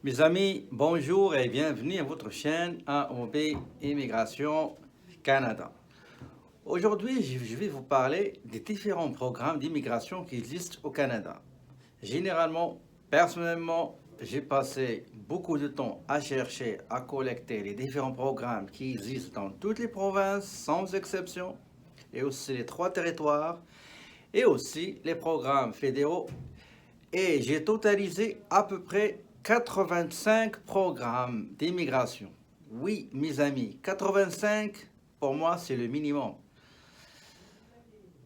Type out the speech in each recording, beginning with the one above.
Mes amis, bonjour et bienvenue à votre chaîne AOB Immigration Canada. Aujourd'hui, je vais vous parler des différents programmes d'immigration qui existent au Canada. Généralement, personnellement, j'ai passé beaucoup de temps à chercher, à collecter les différents programmes qui existent dans toutes les provinces, sans exception, et aussi les 3 territoires, et aussi les programmes fédéraux. Et j'ai totalisé à peu près 85 programmes d'immigration. Oui, mes amis, 85, pour moi, c'est le minimum.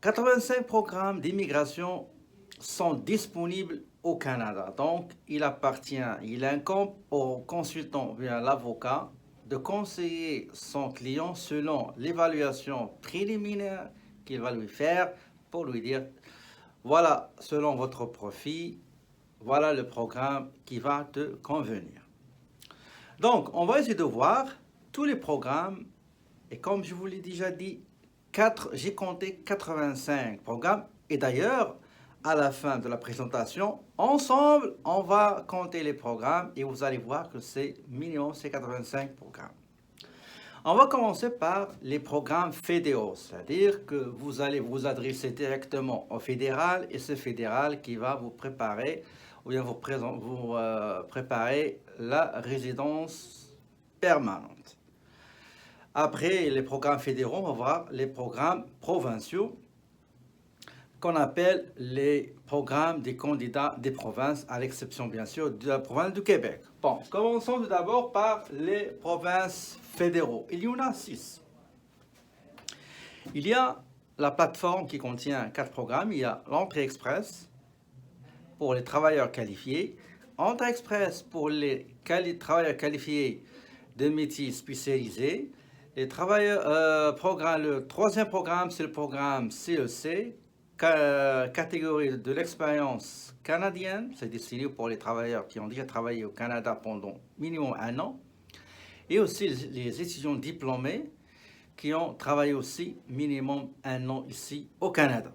85 programmes d'immigration sont disponibles au Canada. Donc, il incombe au consultant, bien à l'avocat, de conseiller son client selon l'évaluation préliminaire qu'il va lui faire pour lui dire, voilà, selon votre profil, voilà le programme qui va te convenir. Donc, on va essayer de voir tous les programmes. Et comme je vous l'ai déjà dit, j'ai compté 85 programmes. Et d'ailleurs, à la fin de la présentation, ensemble, on va compter les programmes et vous allez voir que c'est minimum, c'est 85 programmes. On va commencer par les programmes fédéraux, c'est-à-dire que vous allez vous adresser directement au fédéral et c'est fédéral qui va vous préparer ou bien vous préparer la résidence permanente. Après les programmes fédéraux, on va voir les programmes provinciaux qu'on appelle les programmes des candidats des provinces, à l'exception bien sûr de la province du Québec. Bon, commençons tout d'abord par les provinces fédéraux. Il y en a 6. Il y a la plateforme qui contient 4 programmes. Il y a l'entrée express pour les travailleurs qualifiés, entrée express pour les travailleurs qualifiés de métiers spécialisés. Le troisième programme, c'est le programme CEC, catégorie de l'expérience canadienne. C'est destiné pour les travailleurs qui ont déjà travaillé au Canada pendant minimum 1 an. Et aussi les étudiants diplômés qui ont travaillé aussi minimum 1 an ici au Canada.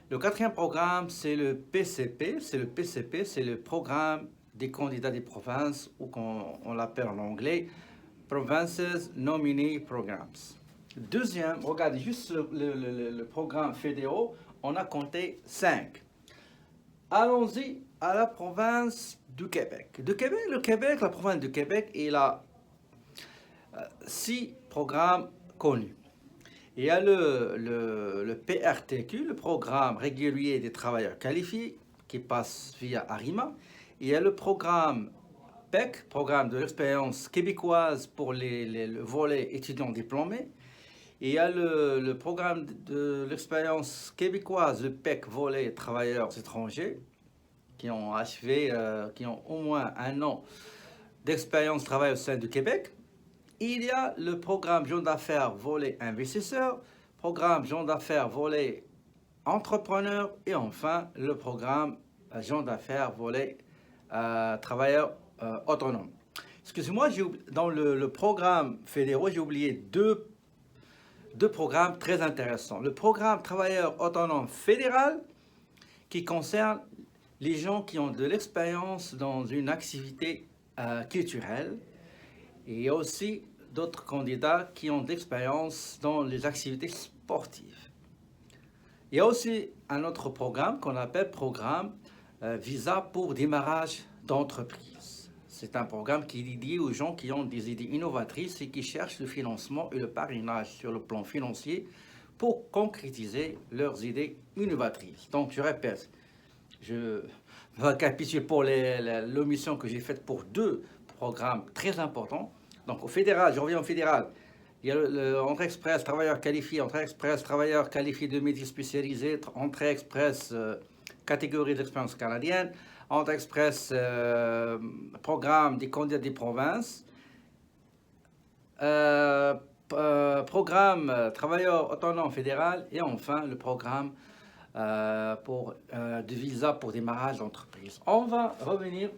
Le quatrième programme, c'est le PCP. C'est le programme des candidats des provinces, ou qu'on l'appelle en anglais Provinces Nominee Programs. Deuxième, regardez juste le programme fédéral, on a compté 5. Allons-y à la province du Québec. La province du Québec, il a 6 programmes connus. Il y a le PRTQ, le programme régulier des travailleurs qualifiés, qui passe via ARIMA. Il y a le programme PEC, programme de l'expérience québécoise pour le volet étudiants diplômés. Et il y a le programme de l'expérience québécoise, le PEC volet travailleurs étrangers, qui ont achevé, qui ont au moins 1 an d'expérience de travail au sein du Québec. Il y a le programme gens d'affaires volet investisseurs, programme gens d'affaires volet entrepreneur et enfin le programme gens d'affaires volet travailleurs autonomes. Excusez-moi, dans le programme fédéral, j'ai oublié deux programmes très intéressants. Le programme travailleur autonome fédéral qui concerne les gens qui ont de l'expérience dans une activité culturelle. Et il y a aussi d'autres candidats qui ont de l'expérience dans les activités sportives. Il y a aussi un autre programme qu'on appelle programme Visa pour démarrage d'entreprise. C'est un programme qui est dédié aux gens qui ont des idées innovatrices et qui cherchent le financement et le parrainage sur le plan financier pour concrétiser leurs idées innovatrices. Donc, je répète, je récapitule pour l'omission que j'ai faite pour 2 programmes très importants. Donc, au fédéral, je reviens au fédéral. Il y a l'entrée express travailleurs qualifiés, entrée express travailleurs qualifiés de métiers spécialisés, entrée express catégorie d'expérience canadienne, entrée express programme des candidats des provinces, programme travailleurs autonomes fédéral et enfin le programme de visa pour démarrage d'entreprise. On va revenir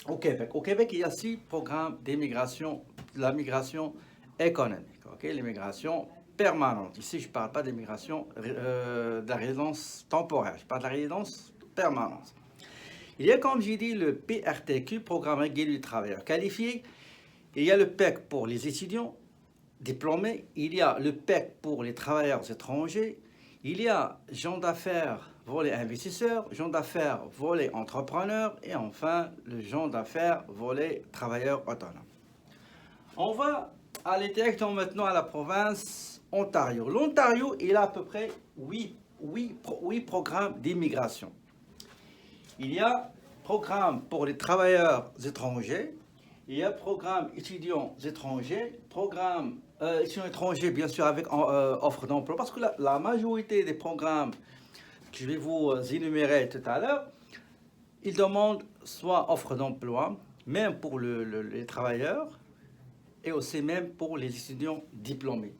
au Québec. Au Québec, il y a 6 programmes d'immigration, de la migration économique, l'immigration permanente. Ici, je ne parle pas d'immigration de la résidence temporaire, je parle de la résidence permanente. Il y a, comme j'ai dit, le PRTQ, Programme régulier des travailleurs qualifiés. Il y a le PEC pour les étudiants diplômés. Il y a le PEC pour les travailleurs étrangers. Il y a gens d'affaires, volet investisseurs, gens d'affaires, volet entrepreneurs. Et enfin, le gens d'affaires, volet travailleurs autonomes. On va aller directement maintenant à la province Ontario. L'Ontario, il a à peu près 8 programmes d'immigration. Il y a programme pour les travailleurs étrangers, il y a programme étudiants étrangers, programme étudiants étrangers bien sûr avec offre d'emploi, parce que la majorité des programmes que je vais vous énumérer tout à l'heure, ils demandent soit offre d'emploi, même pour les travailleurs, et aussi même pour les étudiants diplômés.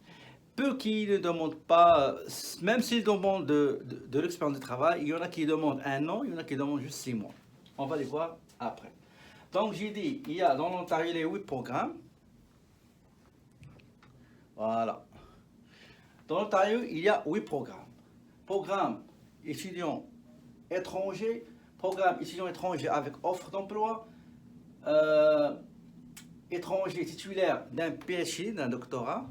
Peu qui ne demandent pas, même s'ils demandent de l'expérience de travail, il y en a qui demandent 1 an, il y en a qui demandent juste 6 mois. On va les voir après. Donc j'ai dit, il y a dans l'Ontario les 8 programmes. Voilà. Dans l'Ontario, il y a 8 programmes. Programme étudiants étrangers, programme étudiants étrangers avec offre d'emploi, étrangers titulaires d'un PhD, d'un doctorat,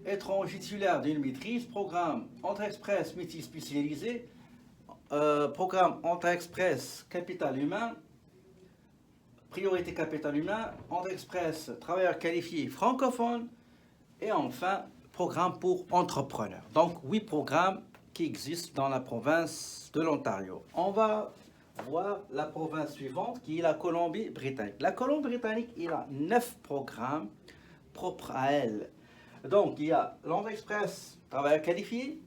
étranger titulaire d'une maîtrise, programme Entrée Express métier spécialisé, programme Entrée Express capital humain, priorité capital humain, Entrée Express travailleurs qualifiés francophones et enfin programme pour entrepreneurs. Donc 8 programmes qui existent dans la province de l'Ontario. On va voir la province suivante qui est la Colombie-Britannique. La Colombie-Britannique, il a 9 programmes propres à elle. Donc, il y a l'entrée express travailleurs qualifiés,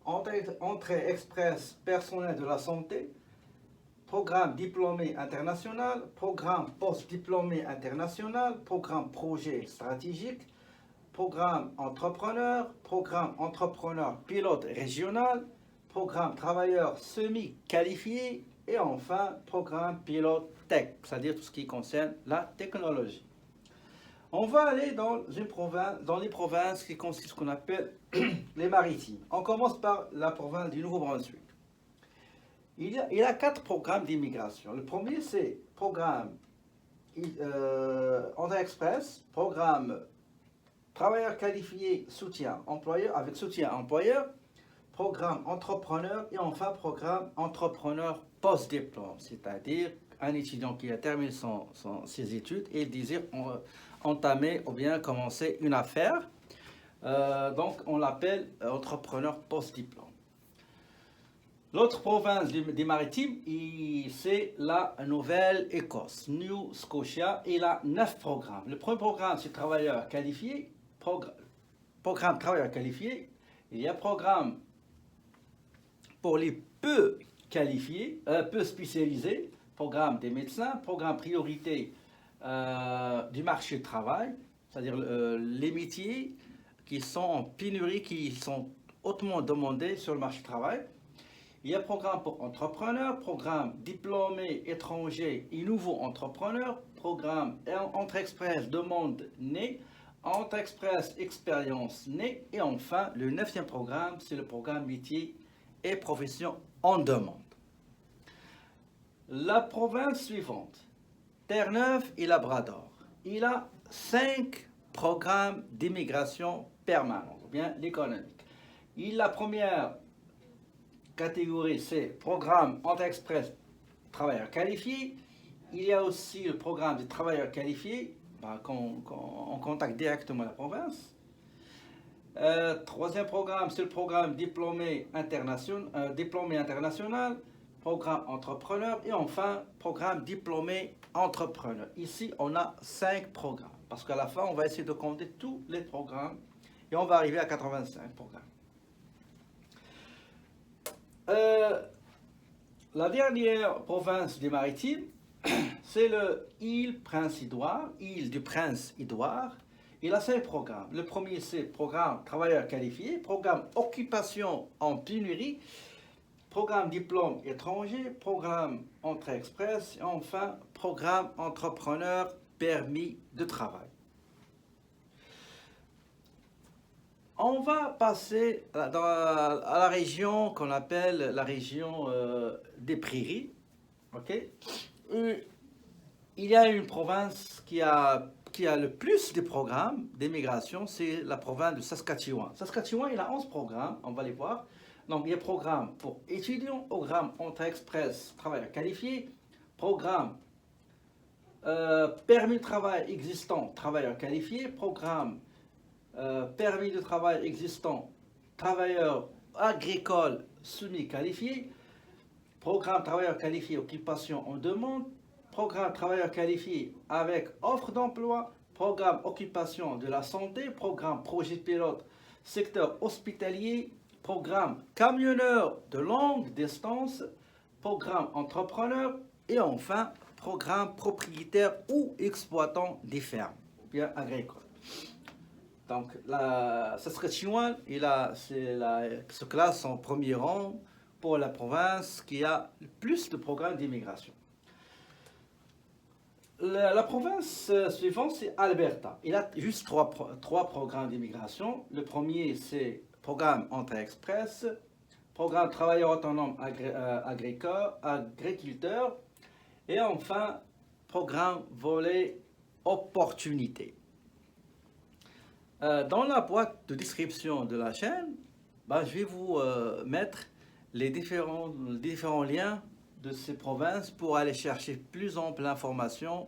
entrée express personnel de la santé, programme diplômé international, programme post-diplômé international, programme projet stratégique, programme entrepreneur pilote régional, programme travailleur semi-qualifié et enfin programme pilote tech, c'est-à-dire tout ce qui concerne la technologie. On va aller dans les provinces qui consistent ce qu'on appelle les maritimes. On commence par la province du Nouveau-Brunswick. Il y a 4 programmes d'immigration. Le premier, c'est programme Entrée Express, programme travailleurs qualifiés soutien employeur avec soutien employeur, programme entrepreneur et enfin programme entrepreneur post-diplôme, c'est-à-dire un étudiant qui a terminé ses études et désire entamer ou bien commencer une affaire. Donc on l'appelle entrepreneur post-diplôme. L'autre province des maritimes, c'est la Nouvelle-Écosse, New Scotia. Il a 9 programmes. Le premier programme, c'est travailleurs qualifiés. Programme travailleurs qualifiés. Il y a programme pour les peu qualifiés, peu spécialisés. Programme des médecins, programme priorité du marché du travail, c'est-à-dire les métiers qui sont en pénurie, qui sont hautement demandés sur le marché du travail. Il y a programme pour entrepreneurs, programme diplômés étrangers et nouveaux entrepreneurs, programme Entrée Express demande née, Entrée Express expérience née et enfin le 9e programme, c'est le programme métier et profession en demande. La province suivante, Terre-Neuve et Labrador, il a 5 programmes d'immigration permanente, ou bien l'économique. La première catégorie, c'est programme Entrée Express travailleurs qualifiés. Il y a aussi le programme des travailleurs qualifiés, en contact directement la province. Troisième programme, c'est le programme diplômé international, programme entrepreneur et enfin programme diplômé entrepreneur. Ici, on a 5 programmes parce qu'à la fin, on va essayer de compter tous les programmes et on va arriver à 85 programmes. La dernière province des Maritimes, c'est l'île Prince-Édouard, île du Prince-Édouard. Il a 5 programmes. Le premier, c'est programme travailleurs qualifiés, programme occupation en pénurie, programme diplôme étranger, programme Entrée Express et enfin programme entrepreneur permis de travail. On va passer à la région qu'on appelle la région des prairies. Ok? Il y a une province qui a le plus de programmes d'immigration, c'est la province de Saskatchewan. Saskatchewan, il a 11 programmes, on va les voir. Donc, il y a programme pour étudiants, programme entrée express, travailleurs qualifiés, programme permis de travail existant, travailleurs qualifiés, programme permis de travail existant, travailleurs agricoles semi-qualifiés, programme travailleurs qualifiés, occupation en demande, programme travailleurs qualifiés avec offre d'emploi, programme occupation de la santé, programme projet pilote, secteur hospitalier, programme camionneur de longue distance, programme entrepreneur et enfin programme propriétaire ou exploitant des fermes, bien agricoles. Donc, la Saskatchewan se classe en premier rang pour la province qui a le plus de programmes d'immigration. La province suivante, c'est Alberta. Il a juste trois programmes d'immigration. Le premier, c'est programme entrée express, programme travailleur autonome agriculteur, et enfin, programme volet opportunité. Dans la boîte de description de la chaîne, je vais vous mettre les différents liens de ces provinces pour aller chercher plus ample d'informations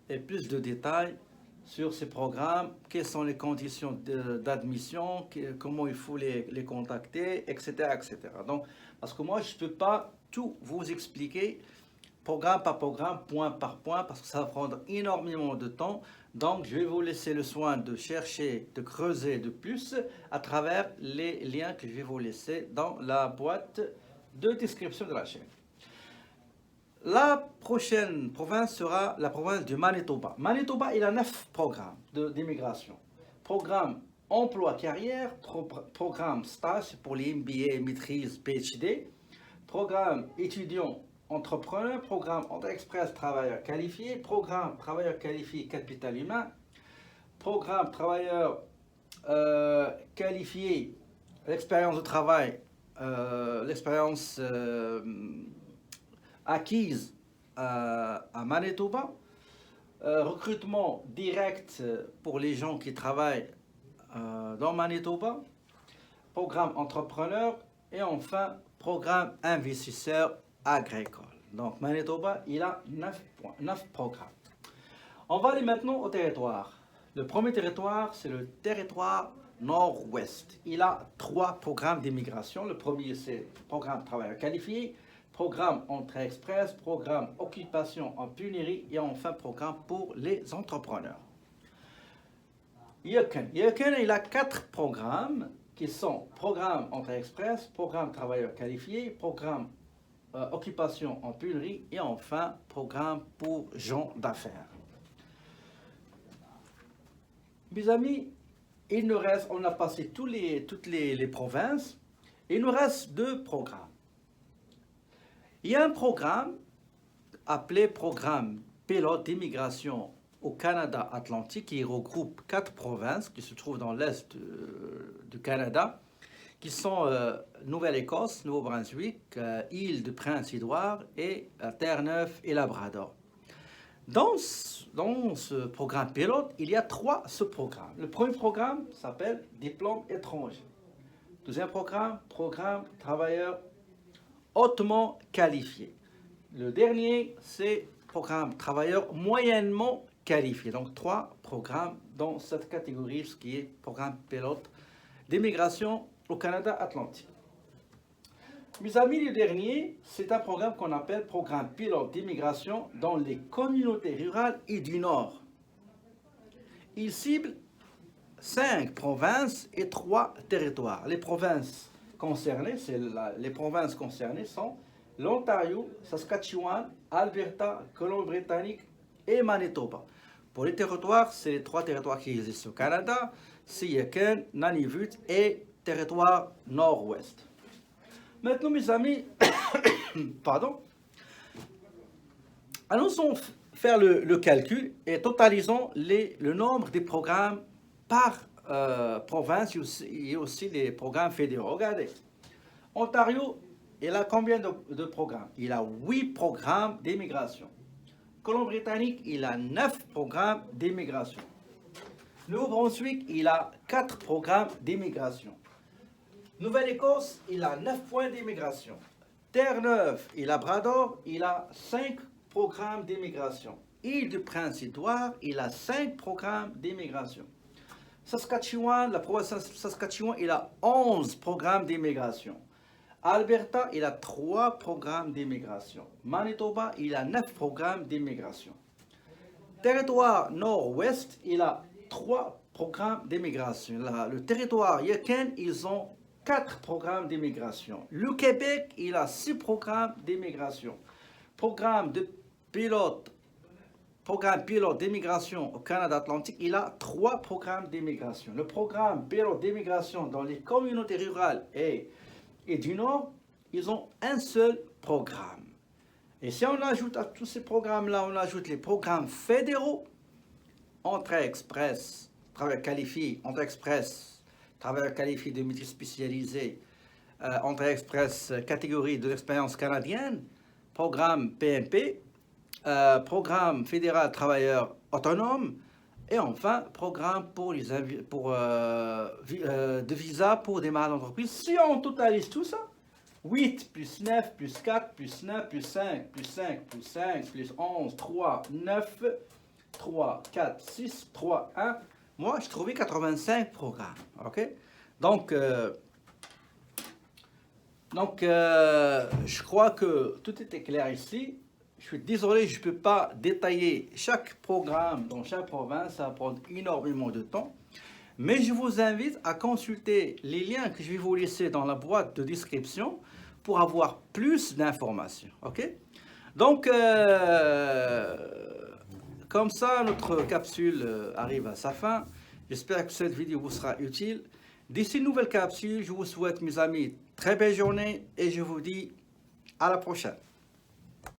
et plus de détails sur ces programmes, quelles sont les conditions d'admission, comment il faut les contacter, etc., etc. Donc, parce que moi, je ne peux pas tout vous expliquer programme par programme, point par point, parce que ça va prendre énormément de temps. Donc, je vais vous laisser le soin de chercher, de creuser de plus à travers les liens que je vais vous laisser dans la boîte de description de la chaîne. La prochaine province sera la province du Manitoba. Manitoba, il a 9 programmes d'immigration. Programme emploi-carrière, programme stage pour les MBA, maîtrise, PhD, programme étudiant entrepreneur, programme express travailleur qualifié, programme travailleur qualifié capital humain, programme travailleur qualifié, l'expérience de travail, l'expérience acquise à Manitoba, recrutement direct pour les gens qui travaillent dans Manitoba, programme entrepreneur et enfin programme investisseur agricole. Donc Manitoba, il a 9 programmes. On va aller maintenant au territoire. Le premier territoire, c'est le territoire nord-ouest. Il a 3 programmes d'immigration. Le premier, c'est programme travailleur qualifié, programme entrée express, programme occupation en pénurie et enfin programme pour les entrepreneurs. Yukon, il a 4 programmes qui sont programme entrée express, programme travailleur qualifié, programme occupation en pénurie et enfin programme pour gens d'affaires. Mes amis, il nous reste, on a passé toutes les provinces, il nous reste 2 programmes. Il y a un programme appelé programme pilote d'immigration au Canada Atlantique qui regroupe 4 provinces qui se trouvent dans l'est du Canada, qui sont Nouvelle-Écosse, Nouveau-Brunswick, île de Prince-Édouard et Terre-Neuve et Labrador. Dans ce programme pilote, il y a 3 sous-programmes. Le premier programme s'appelle diplôme étranger. Deuxième programme, programme travailleur hautement qualifié. Le dernier, c'est programme travailleur moyennement qualifié. Donc 3 programmes dans cette catégorie, ce qui est programme pilote d'immigration au Canada Atlantique. Mes amis, le dernier, c'est un programme qu'on appelle programme pilote d'immigration dans les communautés rurales et du Nord. Il cible 5 provinces et 3 territoires. Les provinces concernées, sont l'Ontario, Saskatchewan, Alberta, Colombie-Britannique et Manitoba. Pour les territoires, c'est les 3 territoires qui existent au Canada, c'est Yukon, Nunavut et territoire nord-ouest. Maintenant, mes amis, pardon, allons faire le calcul et totalisons le nombre de programmes par province et aussi les programmes fédéraux. Regardez, Ontario, il a combien de programmes? Il a 8 programmes d'immigration. Colombie-Britannique, il a 9 programmes d'immigration. Nouveau-Brunswick, il a 4 programmes d'immigration. Nouvelle-Écosse, il a 9 points d'immigration. Terre-Neuve et Labrador, il a 5 programmes d'immigration. Île-du-Prince-Édouard, il a 5 programmes d'immigration. Saskatchewan, la province de Saskatchewan, il a 11 programmes d'immigration. Alberta, il a 3 programmes d'immigration. Manitoba, il a 9 programmes d'immigration. Territoire nord-ouest, il a 3 programmes d'immigration. Le territoire Yukon, ils ont 4 programmes d'immigration. Le Québec, il a 6 programmes d'immigration. Programme pilote d'immigration au Canada Atlantique, il a 3 programmes d'immigration. Le programme pilote d'immigration dans les communautés rurales et du Nord, ils ont un seul programme. Et si on ajoute à tous ces programmes-là, on ajoute les programmes fédéraux, entrée express, travail qualifié, entrée express, travail qualifié de métier spécialisé, entrée express, catégorie de l'expérience canadienne, programme PMP, programme fédéral travailleur autonome, et enfin, programme de visa pour des malades d'entreprise. Si on totalise tout ça, 8 plus 9 plus 4 plus 9 plus 5 plus 5 plus 5 plus 11, 3, 9, 3, 4, 6, 3, 1. Moi, je trouvais 85 programmes. OK? Donc, je crois que tout était clair ici. Je suis désolé, je ne peux pas détailler chaque programme dans chaque province, ça va prendre énormément de temps. Mais je vous invite à consulter les liens que je vais vous laisser dans la boîte de description pour avoir plus d'informations. OK? Donc, comme ça, notre capsule arrive à sa fin. J'espère que cette vidéo vous sera utile. D'ici une nouvelle capsule, je vous souhaite, mes amis, très belle journée et je vous dis à la prochaine.